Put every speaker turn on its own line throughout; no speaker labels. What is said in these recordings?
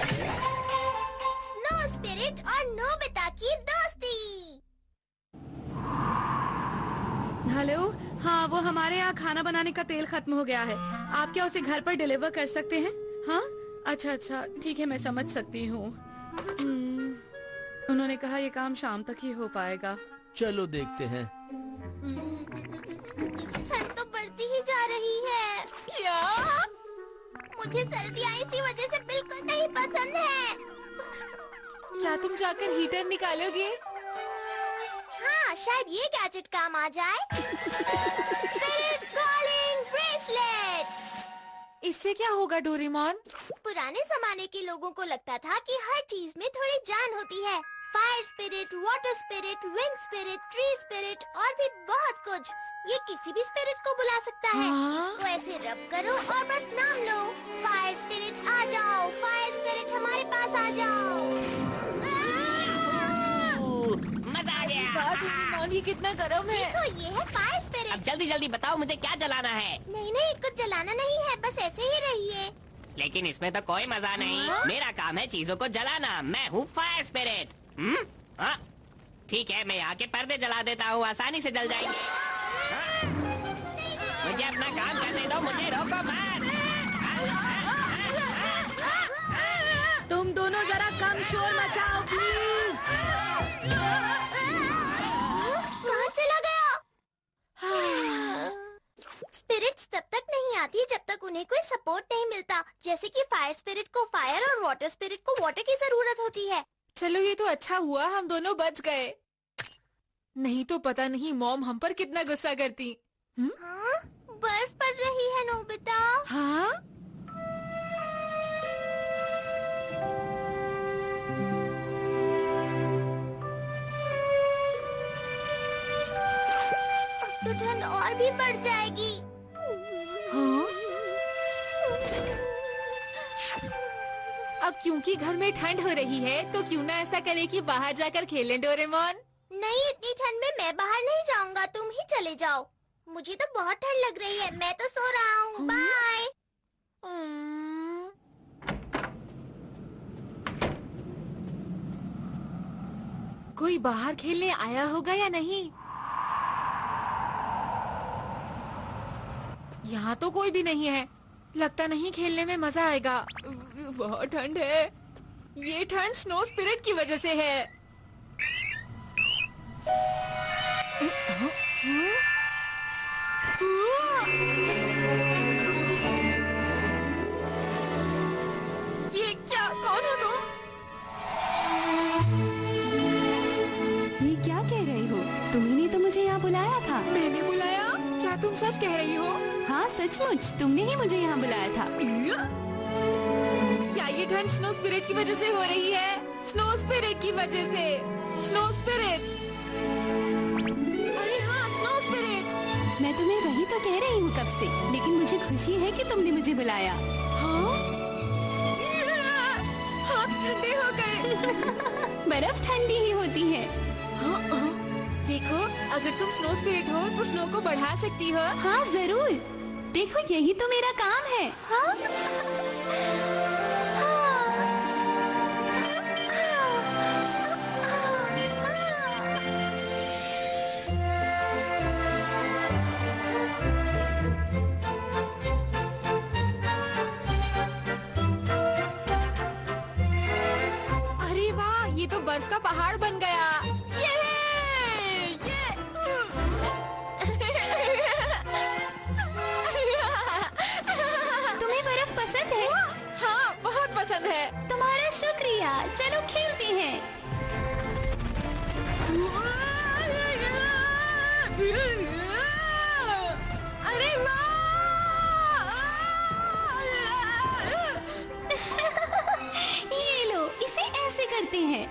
Snow spirit और Nobita की दोस्ती।
हेलो, हाँ वो हमारे यहाँ खाना बनाने का तेल खत्म हो गया है। आप क्या उसे घर पर डिलीवर कर सकते हैं? हाँ अच्छा अच्छा ठीक है, मैं समझ सकती हूँ। उन्होंने कहा ये काम शाम तक ही हो पाएगा।
चलो देखते हैं।
ठंड तो बढ़ती ही जा रही है।
क्या?
मुझे सर्दियाँ इसी वजह से बिल्कुल नहीं पसंद है।
क्या तुम जाकर हीटर निकालोगे?
हाँ, शायद ये गैजेट काम आ जाए। Spirit calling bracelet.
इससे क्या होगा डोरेमोन?
पुराने जमाने के लोगों को लगता था कि हर चीज में थोड़ी जान होती है। Fire spirit, water spirit, wind spirit, tree spirit और भी बहुत कुछ। ये किसी भी स्पिरिट को बुला सकता है।
हाँ?
इसको ऐसे रब करो और बस नाम लो। फायर स्पिरिट आ जाओ, फायर स्पिरिट हमारे पास आ जाओ।
मजा आ गया।
वाह डोरेमोन, ये कितना गर्म है।
देखो ये है फायर स्पिरिट।
अब जल्दी जल्दी बताओ मुझे क्या जलाना है।
नहीं नहीं, कुछ जलाना नहीं है, बस ऐसे ही रहिए।
लेकिन इसमें तो कोई मजा नहीं।
हाँ?
मेरा काम है चीजों को जलाना। मैं हूँ फायर स्पिरिट। हाँ? ठीक है, मैं यहाँ के पर्दे जला देता हूँ, आसानी से जल जाएंगे। हाँ? मुझे अपना काम करने दो, मुझे रोको मत।
तुम दोनों जरा कम शोर मचाओ प्लीज।
कहाँ चला गया? स्पिरिट्स तब तक नहीं आती जब तक उन्हें कोई सपोर्ट नहीं मिलता। जैसे कि फायर स्पिरिट को फायर और वाटर स्पिरिट को वाटर की जरूरत होती है।
चलो ये तो अच्छा हुआ हम दोनों बच गए। नहीं तो पता नहीं मॉम हम पर कितना गुस्सा करती।
हाँ? बर्फ पड़ रही है नोबिता।
हाँ?
अब तो ठंड और भी बढ़ जाएगी।
हाँ? अब क्योंकि घर में ठंड हो रही है तो क्यों ना ऐसा करे कि बाहर जाकर खेलें डोरेमोन।
नहीं, इतनी ठंड में मैं बाहर नहीं जाऊंगा, तुम ही चले जाओ। मुझे तो बहुत ठंड लग रही है, मैं तो सो रहा हूँ। बाय।
कोई बाहर खेलने आया होगा या नहीं? यहाँ तो कोई भी नहीं है। लगता नहीं खेलने में मजा आएगा। बहुत ठंड है। ये ठंड स्नो स्पिरिट की वजह से है। ये क्या? कौन हो तुम?
ये क्या कह रही हो? तुम्ही ने तो मुझे यहाँ बुलाया था।
मैंने बुलाया? क्या तुम सच कह रही हो?
हाँ सचमुच, तुमने ही मुझे यहाँ बुलाया था।
क्या ये ठंड स्नो स्पिरिट की वजह से हो रही है? स्नो स्पिरिट की वजह से। Snow spirit. अरे हाँ, स्नो स्पिरिट।
मैं तुम्हें वही तो कह रही हूँ कब से, लेकिन मुझे खुशी है कि तुमने मुझे बुलाया।
हाँ? हाथ ठंडे हो गए।
बर्फ ठंडी ही होती है।
हाँ, देखो, अगर तुम स्नो स्पिरिट हो तो स्नो को बढ़ा सकती हो।
हाँ जरूर, देखो यही तो मेरा काम है।
हाँ?
अरे वाह, ये तो बर्फ का पहाड़ बन गया। ये
तुम्हें बर्फ पसंद है?
हाँ, बहुत पसंद है।
तुम्हारा शुक्रिया, चलो खेलते हैं।
अरे माँ!
ये लो, इसे ऐसे करते हैं।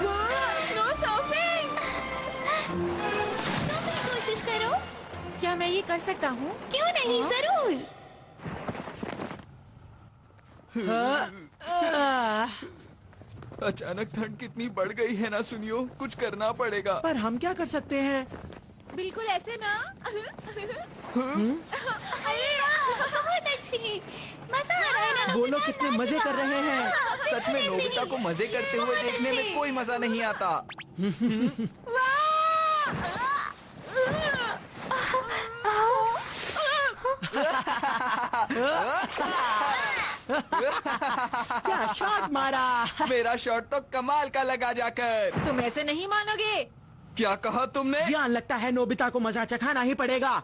वाह, स्नो सर्फिंग!
तुम भी कोशिश करो।
क्या मैं ये कर सकता हूँ?
क्यों नहीं, जरूर।
अचानक ठंड कितनी बढ़ गई है ना सुनियो, कुछ करना पड़ेगा।
पर हम क्या कर सकते हैं?
बिल्कुल ऐसे ना।
अरे वाह!
नहीं, मजा आ रहा है ना
वो लोग
नोबिता,
कितने मजे कर रहे हैं।
सच में नोबिता को मजे करते हुए देखने में कोई मजा नहीं आता।
क्या शॉट मारा।
मेरा शॉट तो कमाल का लगा जाकर।
तुम ऐसे नहीं मानोगे।
क्या कहा तुमने?
जान लगता है नोबिता को मजा चखाना ही पड़ेगा।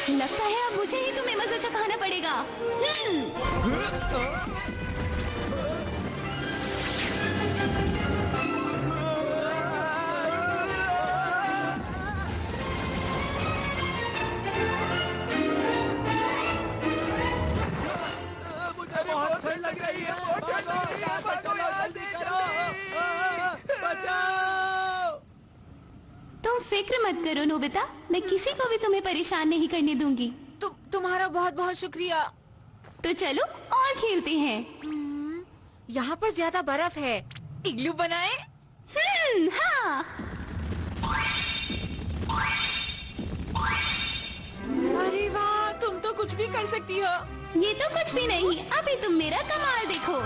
लगता है अब मुझे ही तुम्हें मजा चखाना पड़ेगा।
मुझे बहुत ठंड लग रही है। बहुत ठंड लग रही है। भागो यहाँ से, जल्दी।
बचाओ।
तुम फिक्र मत करो नोबिता, मैं किसी को भी तुम्हें परेशान नहीं करने दूंगी।
तुम्हारा बहुत बहुत शुक्रिया।
तो चलो और खेलते हैं।
यहाँ पर ज्यादा बर्फ है। इग्लू बनाए।
हाँ।
अरे वाह, तुम तो कुछ भी कर सकती हो।
ये तो कुछ भी नहीं, अभी तुम मेरा कमाल देखो।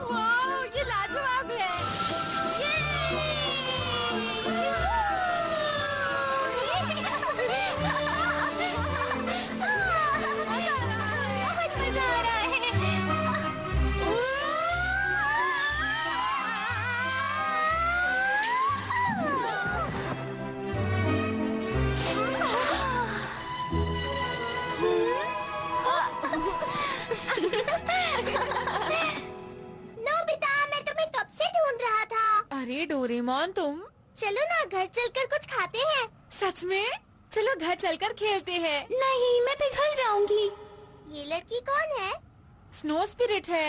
वाह, ये लाजवाब है।
बहुत मजा आ रहा है।
नोबिता, मैं तुम्हें कब से ढूंढ रहा था।
अरे डोरेमोन, तुम
चलो ना घर चलकर कुछ खाते हैं।
सच में? चलो घर चलकर खेलते हैं।
नहीं, मैं पिघल जाऊंगी।
ये लड़की कौन है?
स्नो स्पिरिट है।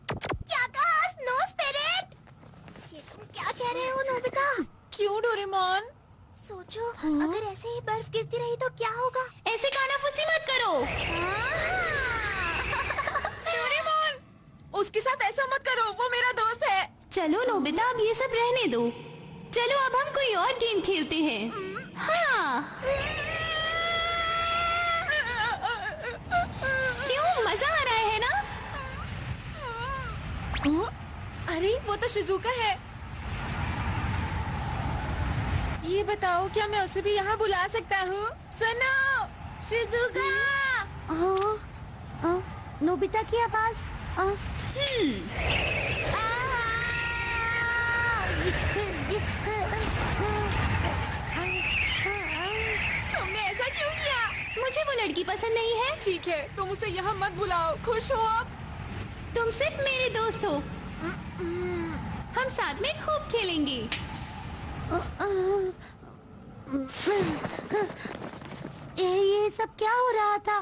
क्या कहा? Snow spirit? ये तुम क्या कह रहे हो नोबिता?
क्यों डोरेमोन?
सोचो, अगर ऐसे ही बर्फ गिरती रही तो क्या होगा?
ऐसे कानाफूसी मत करो।
डोरेमोन, उसके साथ ऐसा मत करो, वो मेरा दोस्त है।
चलो नोबिता, अब ये सब रहने दो। चलो अब हम कोई और गेम खेलते हैं। हाँ। क्यों, मजा आ रहा है ना?
अरे वो तो शिजुका है। ये बताओ, क्या मैं उसे भी यहाँ बुला सकता हूँ? सुनो, शिजुका।
नोबिता की आवाज।
तुमने ऐसा क्यों किया?
मुझे वो लड़की पसंद नहीं है।
ठीक है, तुम उसे यहाँ मत बुलाओ। खुश हो अब?
तुम सिर्फ मेरे दोस्त हो। हम साथ में खूब खेलेंगे।
ये सब क्या हो रहा था?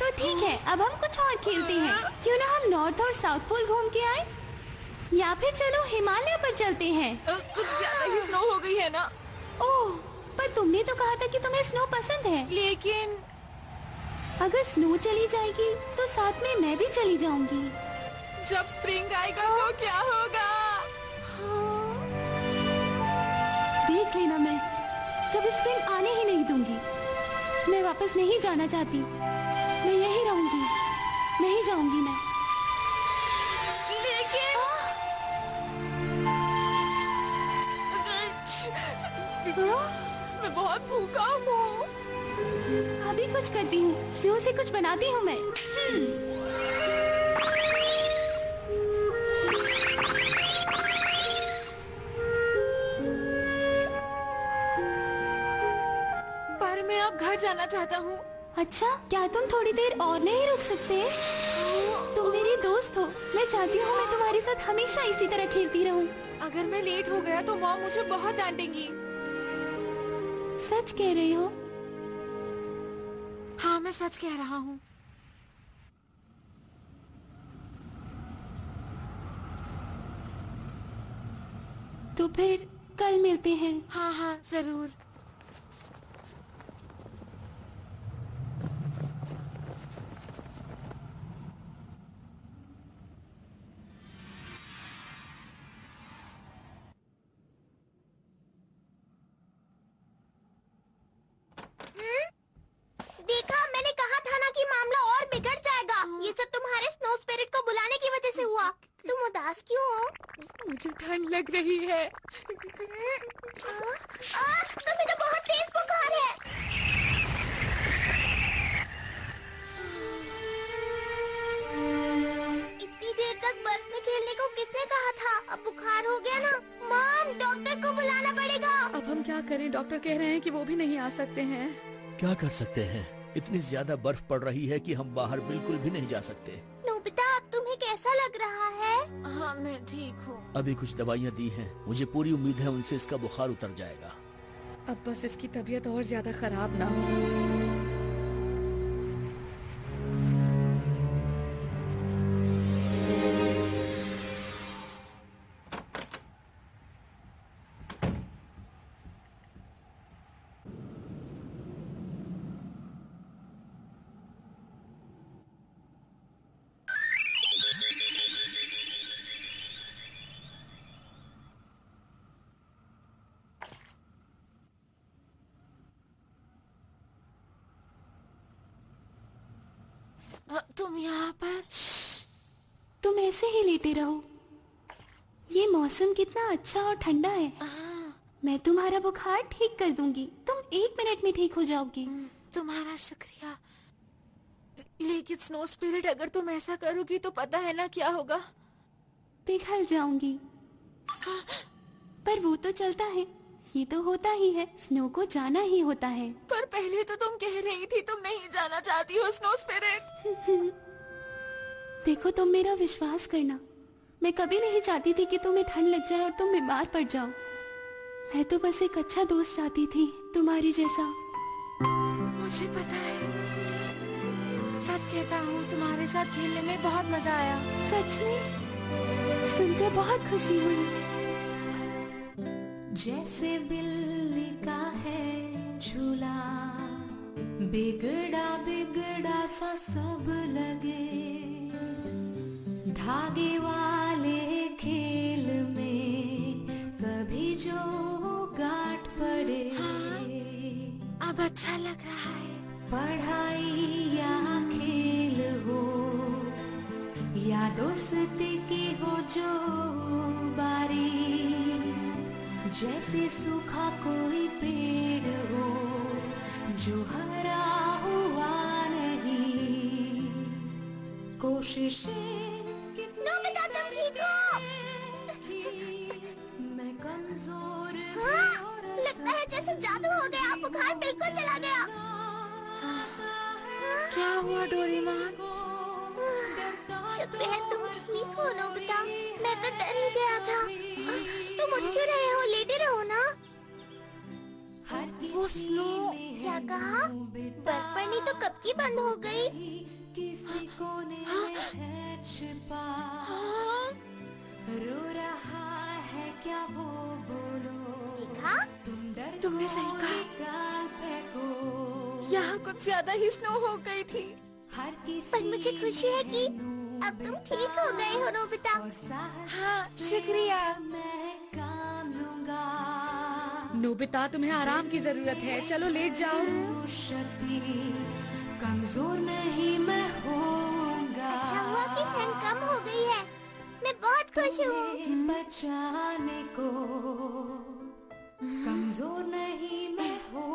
तो ठीक है, अब हम कुछ और खेलते हैं। क्यों ना हम नॉर्थ और साउथ पोल घूम के आए? या फिर चलो हिमालय पर चलते हैं।
कुछ ज्यादा ही स्नो हो गई है ना?
ओह, पर तुमने तो कहा था कि तुम्हें स्नो पसंद है।
लेकिन
अगर स्नो चली जाएगी तो साथ में मैं भी चली जाऊंगी।
जब स्प्रिंग आएगा तो क्या होगा?
देख लेना, मैं कभी स्प्रिंग आने ही नहीं दूंगी। मैं वापस नहीं जाना चाहती। मैं यहीं रहूंगी, नहीं जाऊंगी मैं।
मैं बहुत भूखा हूँ।
अभी कुछ करती हूँ, स्नो से कुछ बनाती हूँ मैं।
पर मैं अब घर जाना चाहता हूँ।
अच्छा, क्या तुम थोड़ी देर और नहीं रुक सकते? तुम मेरी दोस्त हो, मैं चाहती हूँ मैं तुम्हारे साथ हमेशा इसी तरह खेलती रहूं।
अगर मैं लेट हो गया तो मॉम मुझे बहुत डांटेंगी।
सच कह रही हो?
हाँ, मैं सच कह रहा हूँ।
तो फिर कल मिलते हैं।
हाँ हाँ, जरूर।
देखा, मैंने कहा था ना कि मामला और बिगड़ जाएगा। ये सब तुम्हारे स्नो स्पिरिट को बुलाने की वजह से हुआ। तुम उदास क्यों हो?
मुझे ठंड लग रही है।
तुम्हें तो बहुत तेज बुखार है। इतनी देर तक बर्फ में खेलने को किसने कहा था? अब बुखार हो गया ना। मॉम, डॉक्टर को बुलाना पड़ेगा।
अब हम क्या करें? डॉक्टर कह रहे हैं कि वो भी नहीं आ सकते हैं।
क्या कर सकते हैं? इतनी ज्यादा बर्फ पड़ रही है कि हम बाहर बिल्कुल भी नहीं जा सकते।
नोबिता, अब तुम्हें कैसा लग रहा है?
हाँ, मैं ठीक हूँ।
अभी कुछ दवाइयाँ दी हैं, मुझे पूरी उम्मीद है उनसे इसका बुखार उतर जाएगा।
अब बस इसकी तबीयत और ज्यादा खराब ना हो।
तुम यहाँ पर?
तुम ऐसे ही लेटे रहो। ये मौसम कितना अच्छा और ठंडा है। मैं तुम्हारा बुखार ठीक कर दूंगी। तुम 1 मिनट में ठीक हो जाओगी।
तुम्हारा शुक्रिया। लेकिन स्नो स्पिरिट, अगर तुम ऐसा करोगी तो पता है ना क्या होगा?
पिघल जाऊंगी। पर वो तो चलता है, ये तो होता ही है। स्नो को जाना ही होता है।
पर पहले तो तुम कह रही थी तुम नहीं जाना चाहती हो स्नो स्पिरिट।
देखो, तुम मेरा विश्वास करना। मैं कभी नहीं चाहती थी कि तुम्हें ठंड लग जाए और तुम बीमार पड़ जाओ। मैं तो बस एक अच्छा दोस्त चाहती थी, तुम्हारी जैसा।
मुझे पता है। सच कहता हूँ, तुम्हारे साथ खेलने में बहुत मजा आया।
सच में? सुनकर बहुत खुशी हुई। जैसे बिल्ली का है झूला, बिगड़ा बिगड़ा सा सब लगे। धागे वाले खेल में कभी जो गांठ पड़े।
अब अच्छा लग रहा है।
पढ़ाई या खेल हो या दोस्ती की हो जो बारी, जैसे सूखा कोई पेड़ हो जो हरा हुआ नहीं। कोशिशें
नोबिता, तुम ठीक हो?
मैं कमजोर
हाँ, लगता है जैसे जादू हो गया। बुखार बिल्कुल चला गया।
क्या हुआ डोरेमोन?
शुक्र है तुम ठीक हो नोबिता। मैं तो डर ही गया था। तुम उठ क्यों रहे हो? लेटे रहो ना।
वो स्नो।
क्या कहा? बर्फ पड़नी तो कब की बंद हो गई।
किसी कोने में है छिपा, रो रहा है क्या वो, बोलो।
देखा?
तुमने सही कहा। यहाँ कुछ ज्यादा ही स्नो हो गई थी।
पर मुझे खुशी है कि अब तुम ठीक हो गए हो नोबिता।
हाँ, शुक्रिया।
नोबिता, तुम्हें आराम की जरूरत है। चलो लेट जाओ।
कमजोर नहीं मैं होऊंगा।
अच्छा हुआ कि ठंड कम हो गई है। मैं बहुत खुश हूँ।
बचाने को कमजोर नहीं मैं हो